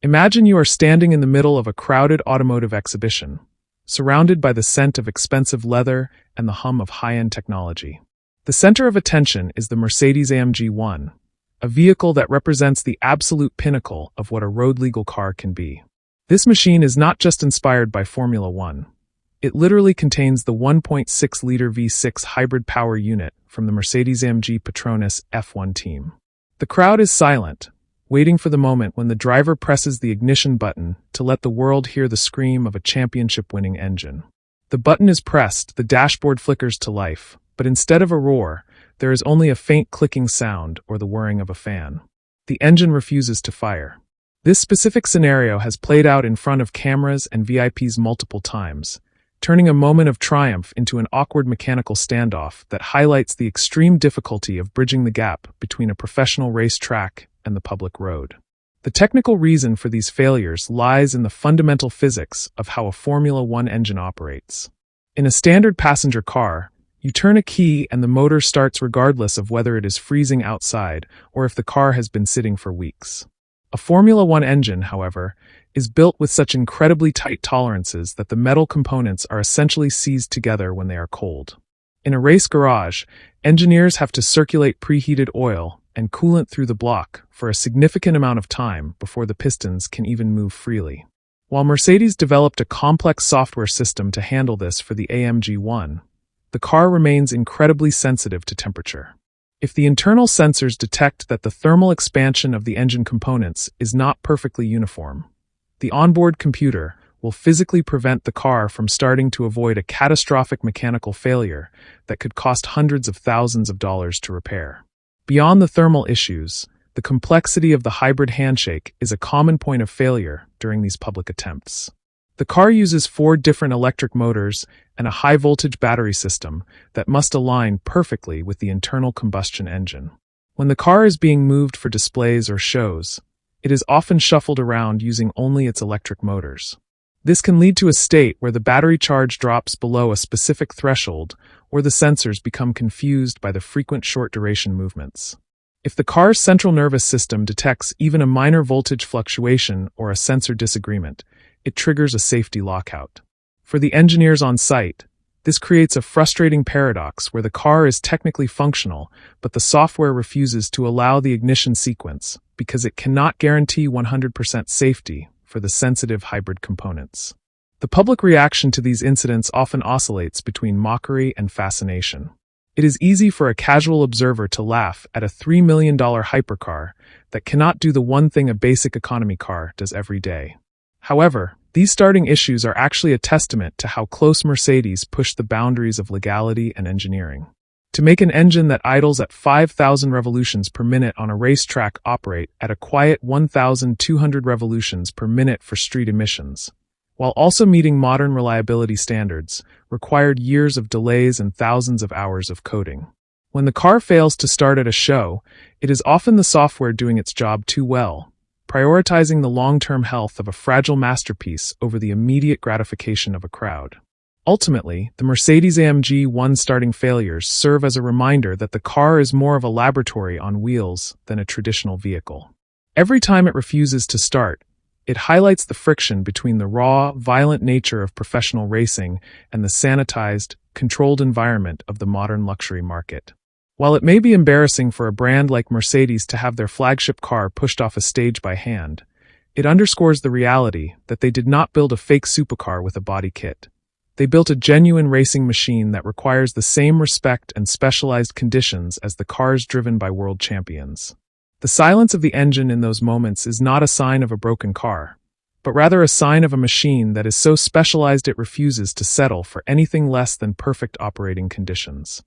Imagine you are standing in the middle of a crowded automotive exhibition, surrounded by the scent of expensive leather and the hum of high-end technology. The center of attention is the Mercedes-AMG ONE, a vehicle that represents the absolute pinnacle of what a road-legal car can be. This machine is not just inspired by Formula One. It literally contains the 1.6-liter V6 hybrid power unit from the Mercedes-AMG Petronas F1 team. The crowd is silent, waiting for the moment when the driver presses the ignition button to let the world hear the scream of a championship-winning engine. The button is pressed, the dashboard flickers to life, but instead of a roar, there is only a faint clicking sound or the whirring of a fan. The engine refuses to fire. This specific scenario has played out in front of cameras and VIPs multiple times, turning a moment of triumph into an awkward mechanical standoff that highlights the extreme difficulty of bridging the gap between a professional racetrack and the public road. The technical reason for these failures lies in the fundamental physics of how a Formula One engine operates. In a standard passenger car, you turn a key and the motor starts regardless of whether it is freezing outside or if the car has been sitting for weeks. A Formula One engine, however, is built with such incredibly tight tolerances that the metal components are essentially seized together when they are cold. In a race garage, engineers have to circulate preheated oil and coolant through the block for a significant amount of time before the pistons can even move freely. While Mercedes developed a complex software system to handle this for the AMG ONE, the car remains incredibly sensitive to temperature. If the internal sensors detect that the thermal expansion of the engine components is not perfectly uniform, the onboard computer will physically prevent the car from starting to avoid a catastrophic mechanical failure that could cost hundreds of thousands of dollars to repair. Beyond the thermal issues, the complexity of the hybrid handshake is a common point of failure during these public attempts. The car uses 4 different electric motors and a high-voltage battery system that must align perfectly with the internal combustion engine. When the car is being moved for displays or shows, it is often shuffled around using only its electric motors. This can lead to a state where the battery charge drops below a specific threshold or the sensors become confused by the frequent short-duration movements. If the car's central nervous system detects even a minor voltage fluctuation or a sensor disagreement, it triggers a safety lockout. For the engineers on site, this creates a frustrating paradox where the car is technically functional, but the software refuses to allow the ignition sequence because it cannot guarantee 100% safety for the sensitive hybrid components. The public reaction to these incidents often oscillates between mockery and fascination. It is easy for a casual observer to laugh at a $3 million hypercar that cannot do the one thing a basic economy car does every day. However, these starting issues are actually a testament to how close Mercedes pushed the boundaries of legality and engineering. To make an engine that idles at 5,000 revolutions per minute on a racetrack operate at a quiet 1,200 revolutions per minute for street emissions, while also meeting modern reliability standards, required years of delays and thousands of hours of coding. When the car fails to start at a show, it is often the software doing its job too well, prioritizing the long-term health of a fragile masterpiece over the immediate gratification of a crowd. Ultimately, the Mercedes-AMG ONE starting failures serve as a reminder that the car is more of a laboratory on wheels than a traditional vehicle. Every time it refuses to start, it highlights the friction between the raw, violent nature of professional racing and the sanitized, controlled environment of the modern luxury market. While it may be embarrassing for a brand like Mercedes to have their flagship car pushed off a stage by hand, it underscores the reality that they did not build a fake supercar with a body kit. They built a genuine racing machine that requires the same respect and specialized conditions as the cars driven by world champions. The silence of the engine in those moments is not a sign of a broken car, but rather a sign of a machine that is so specialized it refuses to settle for anything less than perfect operating conditions.